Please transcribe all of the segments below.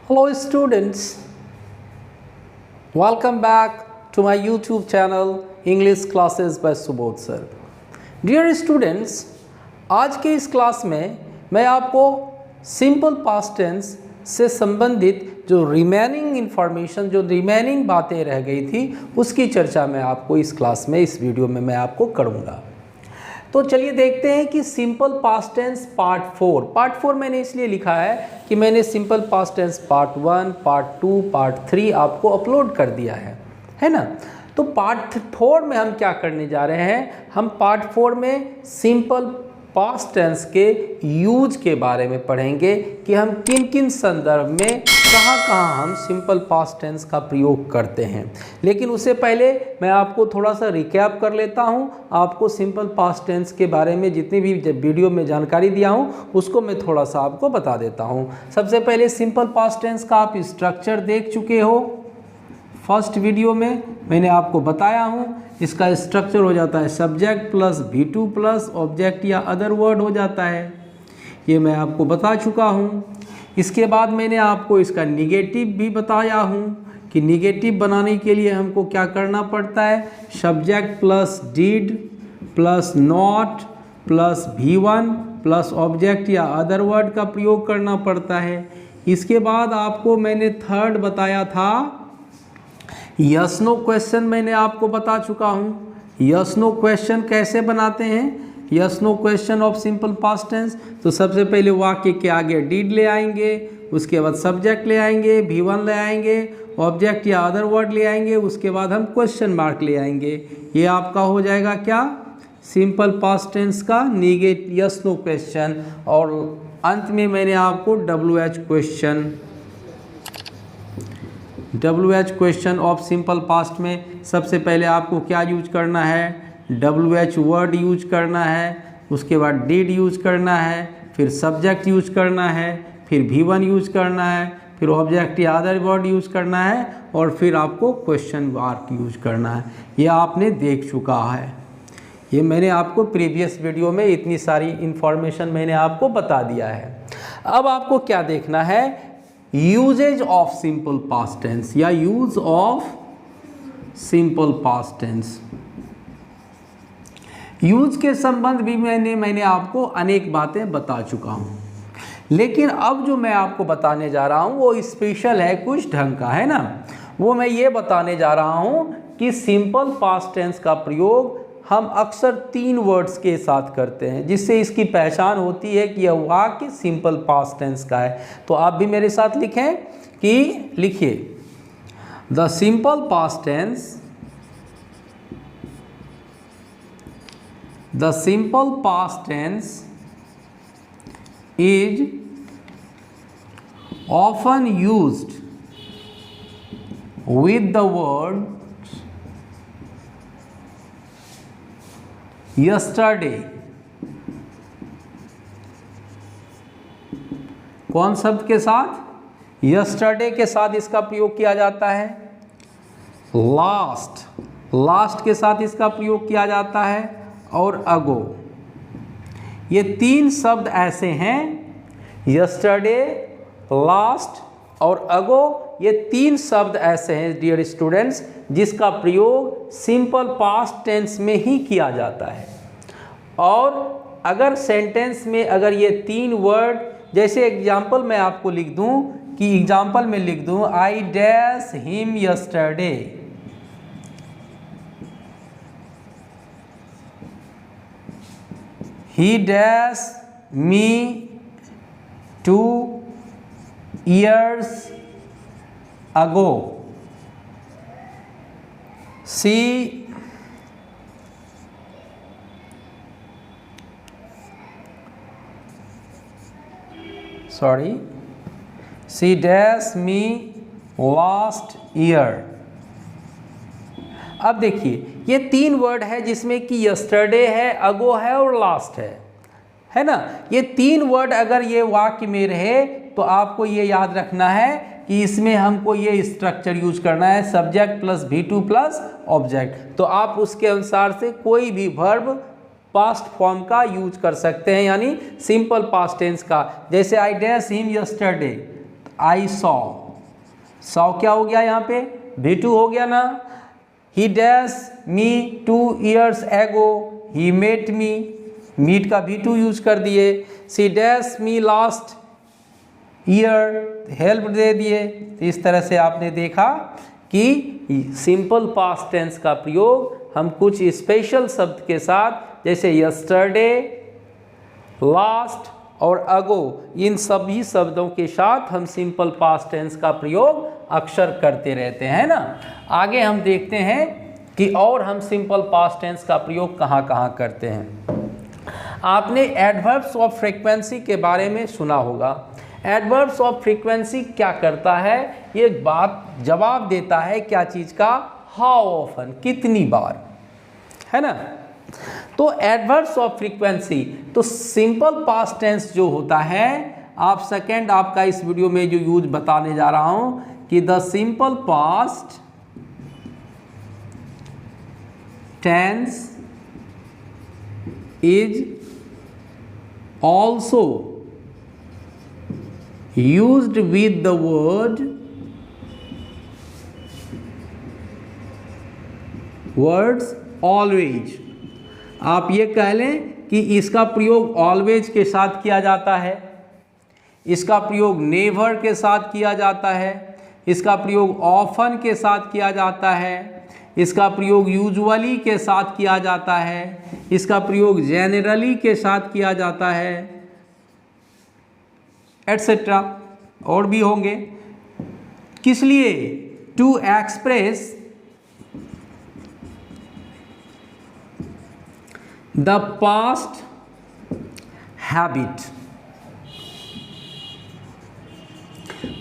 Hello students, welcome back to my YouTube channel English Classes by Subodh Sir. Dear students, आज के इस class में मैं आपको सिंपल पास्ट टेंस से संबंधित जो रिमेनिंग इन्फॉर्मेशन, जो रिमेनिंग बातें रह गई थी, उसकी चर्चा मैं आपको इस क्लास में, इस वीडियो में मैं आपको करूँगा। तो चलिए देखते हैं कि सिंपल पास्ट टेंस पार्ट 4 मैंने इसलिए लिखा है कि मैंने simple past tense part 1, part 2, part 3 आपको अपलोड कर दिया है ना। तो पार्ट 4 में हम क्या करने जा रहे हैं, हम पार्ट 4 में सिंपल पास्ट टेंस के यूज के बारे में पढ़ेंगे कि हम किन किन संदर्भ में कहाँ हम सिंपल पास्ट टेंस का प्रयोग करते हैं। लेकिन उससे पहले मैं आपको थोड़ा सा रिकैप कर लेता हूँ। आपको सिंपल पास्ट टेंस के बारे में जितनी भी वीडियो में जानकारी दिया हूँ उसको मैं थोड़ा सा आपको बता देता हूँ। सबसे पहले सिंपल पास्ट टेंस का आप स्ट्रक्चर देख चुके हो। फर्स्ट वीडियो में मैंने आपको बताया हूँ इसका स्ट्रक्चर हो जाता है subject plus V2 plus object या अदर वर्ड हो जाता है, ये मैं आपको बता चुका हूँ। इसके बाद मैंने आपको इसका निगेटिव भी बताया हूँ कि निगेटिव बनाने के लिए हमको क्या करना पड़ता है, subject plus did plus not plus V1 plus object या अदर वर्ड का प्रयोग करना पड़ता है। इसके बाद आपको मैंने थर्ड बताया था यस नो क्वेश्चन, मैंने आपको बता चुका हूँ। यस नो क्वेश्चन कैसे बनाते हैं, yes no question of simple past tense. तो सबसे पहले वाक्य के आगे डिड ले आएंगे, उसके बाद सब्जेक्ट ले आएंगे, V1 ले आएंगे, ऑब्जेक्ट या अदर वर्ड ले आएंगे, उसके बाद हम क्वेश्चन मार्क ले आएंगे। ये आपका हो जाएगा क्या, सिंपल पास्ट टेंस का निगेट यस नो क्वेश्चन। और अंत में मैंने आपको WH question of simple past में सबसे पहले आपको क्या यूज करना है, WH वर्ड यूज करना है, उसके बाद डिड यूज करना है, फिर सब्जेक्ट यूज करना है, फिर V1 यूज करना है, फिर ऑब्जेक्ट या अदर वर्ड यूज करना है, और फिर आपको क्वेश्चन मार्क यूज करना है। ये आपने देख चुका है, ये मैंने आपको प्रीवियस वीडियो में इतनी सारी इन्फॉर्मेशन मैंने आपको बता दिया है। अब आपको क्या देखना है, uses of simple past tense या use of simple past tense. Use के संबंध भी मैंने आपको अनेक बातें बता चुका हूं, लेकिन अब जो मैं आपको बताने जा रहा हूं वो स्पेशल है, कुछ ढंग का है ना। वो मैं ये बताने जा रहा हूं कि सिंपल पास्ट टेंस का प्रयोग हम अक्सर 3 वर्ड्स के साथ करते हैं, जिससे इसकी पहचान होती है कि यह वाक्य सिंपल पास्ट टेंस का है। तो आप भी मेरे साथ लिखें कि लिखिए the simple past tense, the simple past tense is often used with the word yesterday। कौन शब्द के साथ, yesterday के साथ इसका प्रयोग किया जाता है। लास्ट के साथ इसका प्रयोग किया जाता है, और ago। ये 3 शब्द ऐसे हैं, yesterday, last और ago, ये 3 शब्द ऐसे हैं डियर स्टूडेंट्स जिसका प्रयोग सिंपल पास्ट टेंस में ही किया जाता है। और अगर सेंटेंस में अगर ये 3 वर्ड, जैसे एग्जाम्पल मैं आपको लिख दूं कि एग्जाम्पल में लिख दूं आई dash him yesterday, he dash me 2 years ago, she dash me last year। अब देखिए ये 3 वर्ड है जिसमें कि यस्टरडे है, अगो है और लास्ट है ना। ये 3 वर्ड अगर ये वाक्य में रहे तो आपको ये याद रखना है कि इसमें हमको ये स्ट्रक्चर यूज करना है, subject plus V2 plus object. तो आप उसके अनुसार से कोई भी वर्ब पास्ट फॉर्म का यूज कर सकते हैं, यानी सिंपल पास्ट टेंस का। जैसे I dash him yesterday, I saw क्या हो गया यहाँ पे, V2 हो गया ना। He dash me 2 years ago, he met me, meet का V2 यूज कर दिए। She dash me last year, help दे दिए। इस तरह से आपने देखा कि सिंपल पास्ट टेंस का प्रयोग हम कुछ स्पेशल शब्द के साथ, जैसे यस्टरडे, लास्ट और अगो, इन सभी शब्दों के साथ हम सिंपल पास्ट टेंस का प्रयोग अक्सर करते रहते हैं ना। आगे हम देखते हैं कि और हम सिंपल पास्ट टेंस का प्रयोग कहाँ कहाँ करते हैं। आपने एडवर्ब्स ऑफ फ्रीक्वेंसी के बारे में सुना होगा। एडवर्ब्स ऑफ फ्रीक्वेंसी क्या करता है, ये बात जवाब देता है क्या चीज़ का, हाउ ऑफन, कितनी बार, है ना। तो एडवर्ब्स ऑफ फ्रीक्वेंसी, तो सिंपल पास्ट टेंस जो होता है, आप सेकंड आपका इस वीडियो में जो यूज बताने जा रहा हूं कि the simple past tense is also used with the words always. आप ये कह लें कि इसका प्रयोग ऑलवेज के साथ किया जाता है, इसका प्रयोग नेवर के साथ किया जाता है, इसका प्रयोग ऑफन के साथ किया जाता है, इसका प्रयोग यूजुअली के साथ किया जाता है, इसका प्रयोग जेनरली के साथ किया जाता है, एटसेट्रा, और भी होंगे। किस लिए, to express the past habit,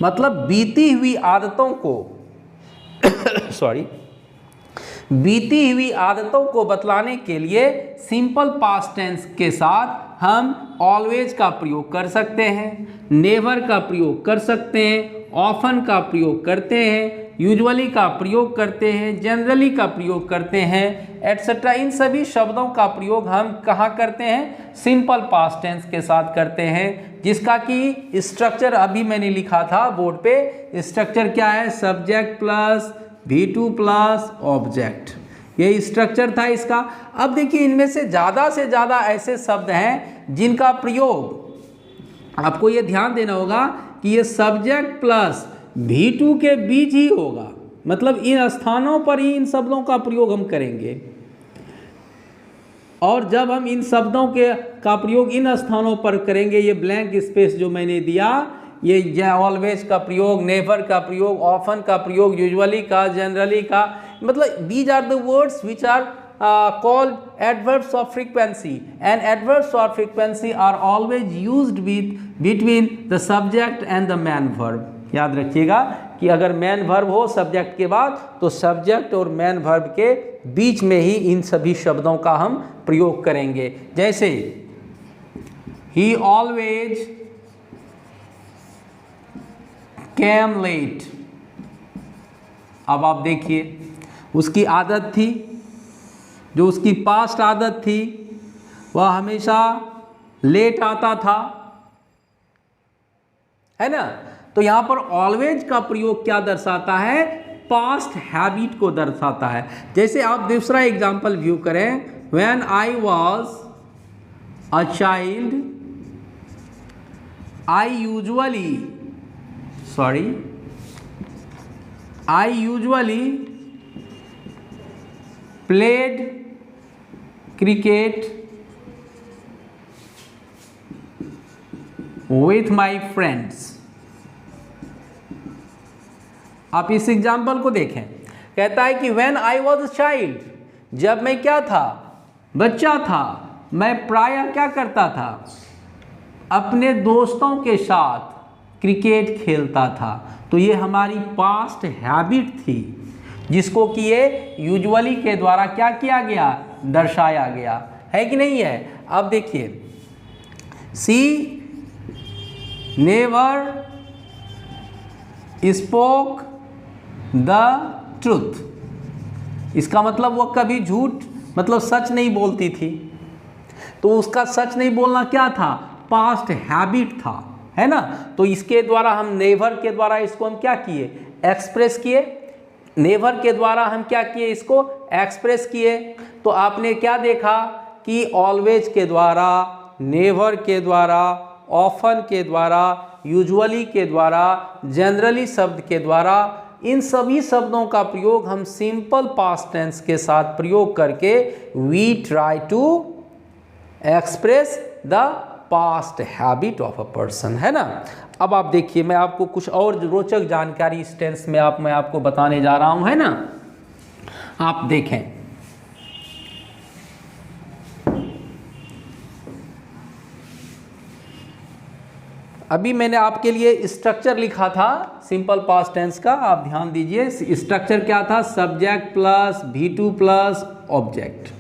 मतलब बीती हुई आदतों को बीती हुई आदतों को बतलाने के लिए सिंपल पास्ट टेंस के साथ हम ऑलवेज का प्रयोग कर सकते हैं, नेवर का प्रयोग कर सकते हैं, ऑफन का प्रयोग करते हैं, यूजुअली का प्रयोग करते हैं, जनरली का प्रयोग करते हैं, एटसेट्रा। इन सभी शब्दों का प्रयोग हम कहाँ करते हैं, सिंपल पास्ट टेंस के साथ करते हैं, जिसका कि स्ट्रक्चर अभी मैंने लिखा था बोर्ड पे। स्ट्रक्चर क्या है, subject plus V2 plus object, ये स्ट्रक्चर था इसका। अब देखिए इनमें से ज़्यादा ऐसे शब्द हैं जिनका प्रयोग आपको ये ध्यान देना होगा कि ये सब्जेक्ट प्लस V2 के बीच ही होगा, मतलब इन स्थानों पर ही इन शब्दों का प्रयोग हम करेंगे। और जब हम इन शब्दों का प्रयोग इन स्थानों पर करेंगे, ये ब्लैंक स्पेस जो मैंने दिया, ये ऑलवेज का प्रयोग, नेवर का प्रयोग, ऑफन का प्रयोग, यूजुअली का, जनरली का, मतलब these are the words which are called adverbs of frequency, and adverbs of frequency are always used between the subject and the main verb। याद रखिएगा कि अगर मैन वर्ब हो सब्जेक्ट के बाद, तो सब्जेक्ट और मैन वर्ब के बीच में ही इन सभी शब्दों का हम प्रयोग करेंगे। जैसे he always came late, अब आप देखिए उसकी आदत थी, जो उसकी पास्ट आदत थी, वह हमेशा लेट आता था, है ना। तो यहां पर ऑलवेज का प्रयोग क्या दर्शाता है, पास्ट हैबिट को दर्शाता है। जैसे आप दूसरा एग्जांपल व्यू करें, when I was a child I usually played cricket with my friends. आप इस एग्जाम्पल को देखें, कहता है कि when I was a child, जब मैं क्या था, बच्चा था, मैं प्रायः क्या करता था, अपने दोस्तों के साथ क्रिकेट खेलता था। तो ये हमारी पास्ट हैबिट थी, जिसको कि ये यूजुअली के द्वारा क्या किया गया, दर्शाया गया है कि नहीं है। अब देखिए, सी नेवर स्पोक द ट्रुथ, इसका मतलब वो कभी झूठ, मतलब सच नहीं बोलती थी। तो उसका सच नहीं बोलना क्या था, पास्ट हैबिट था, है ना। तो इसके द्वारा हम नेवर के द्वारा इसको हम क्या किए, एक्सप्रेस किए। नेवर के द्वारा हम क्या किए, इसको एक्सप्रेस किए। तो आपने क्या देखा कि ऑलवेज के द्वारा, नेवर के द्वारा, ऑफन के द्वारा, यूजुअली के द्वारा, जनरली शब्द के द्वारा, इन सभी शब्दों का प्रयोग हम सिंपल पास्ट टेंस के साथ प्रयोग करके we try to express the past habit of a person, है ना। अब आप देखिए, मैं आपको कुछ और रोचक जानकारी इस टेंस में मैं आपको बताने जा रहा हूं, है ना। आप देखें, अभी मैंने आपके लिए स्ट्रक्चर लिखा था सिंपल पास्ट टेंस का, आप ध्यान दीजिए। स्ट्रक्चर क्या था, subject plus V2 plus object.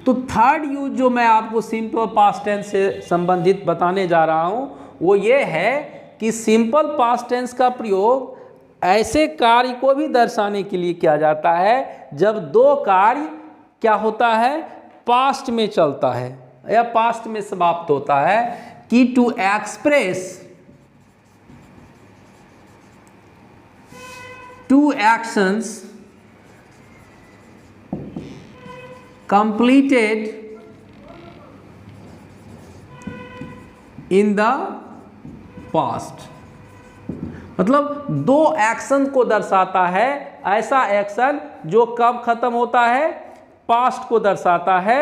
तो थर्ड यूज जो मैं आपको सिंपल पास्ट टेंस से संबंधित बताने जा रहा हूं वो ये है कि सिंपल पास्ट टेंस का प्रयोग ऐसे कार्य को भी दर्शाने के लिए किया जाता है जब दो कार्य क्या होता है, पास्ट में चलता है या पास्ट में समाप्त होता है, कि to express two actions completed in the past। मतलब दो एक्शन को दर्शाता है, ऐसा एक्शन जो कब खत्म होता है, पास्ट को दर्शाता है।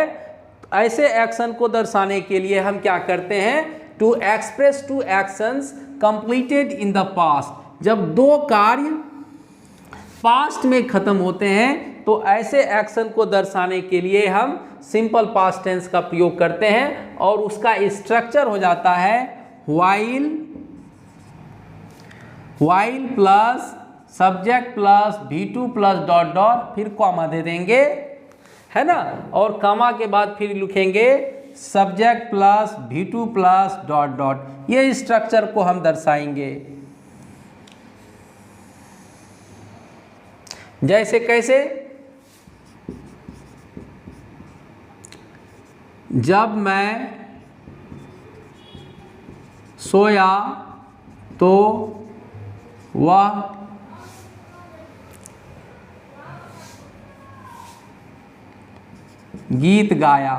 ऐसे एक्शन को दर्शाने के लिए हम क्या करते हैं, to express two actions completed in the past. जब दो कार्य पास्ट में खत्म होते हैं तो ऐसे एक्शन को दर्शाने के लिए हम सिंपल पास्ट टेंस का प्रयोग करते हैं और उसका स्ट्रक्चर हो जाता है while plus subject plus V2 plus dot dot, फिर कॉमा दे देंगे, है ना। और कॉमा के बाद फिर लिखेंगे subject plus V2 plus dot dot. ये स्ट्रक्चर को हम दर्शाएंगे। जैसे कैसे, जब मैं सोया तो वह गीत गाया।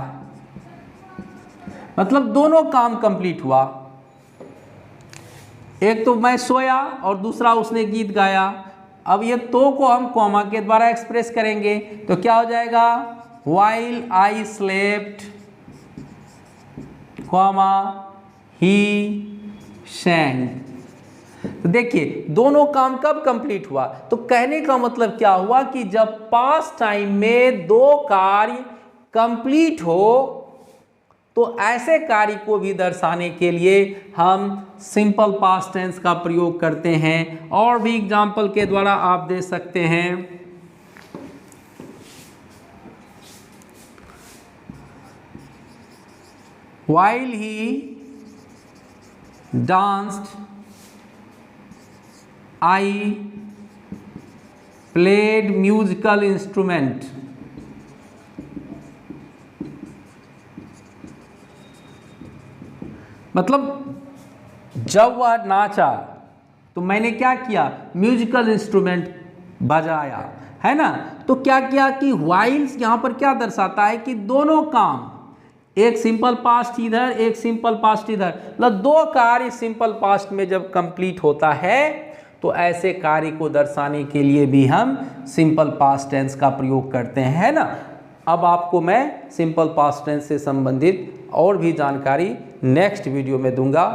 मतलब दोनों काम कंप्लीट हुआ, एक तो मैं सोया और दूसरा उसने गीत गाया। अब ये तो को हम कॉमा के द्वारा एक्सप्रेस करेंगे तो क्या हो जाएगा, व्हाइल आई स्लेप्ट कॉमा ही सैंग। तो देखिए दोनों काम कब कंप्लीट हुआ, तो कहने का मतलब क्या हुआ कि जब पास्ट टाइम में दो कार्य कंप्लीट हो तो ऐसे कार्य को भी दर्शाने के लिए हम सिंपल पास्ट टेंस का प्रयोग करते हैं। और भी एग्जाम्पल के द्वारा आप दे सकते हैं, while he danced I played musical instrument। मतलब जब वह नाचा तो मैंने क्या किया, म्यूजिकल इंस्ट्रूमेंट बजाया, है ना। तो क्या किया कि वाइल्स यहाँ पर क्या दर्शाता है कि दोनों काम, एक सिंपल पास्ट इधर एक सिंपल पास्ट इधर, मतलब दो कार्य सिंपल पास्ट में जब कंप्लीट होता है तो ऐसे कार्य को दर्शाने के लिए भी हम सिंपल पास्ट टेंस का प्रयोग करते हैं, है ना। अब आपको मैं सिंपल पास्ट टेंस से संबंधित और भी जानकारी नेक्स्ट वीडियो में दूंगा।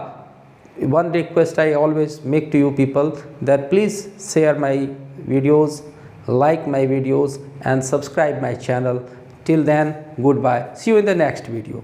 One request I always make to you people that please share my videos, like my videos and subscribe my channel. Till then, goodbye. See you in the next video.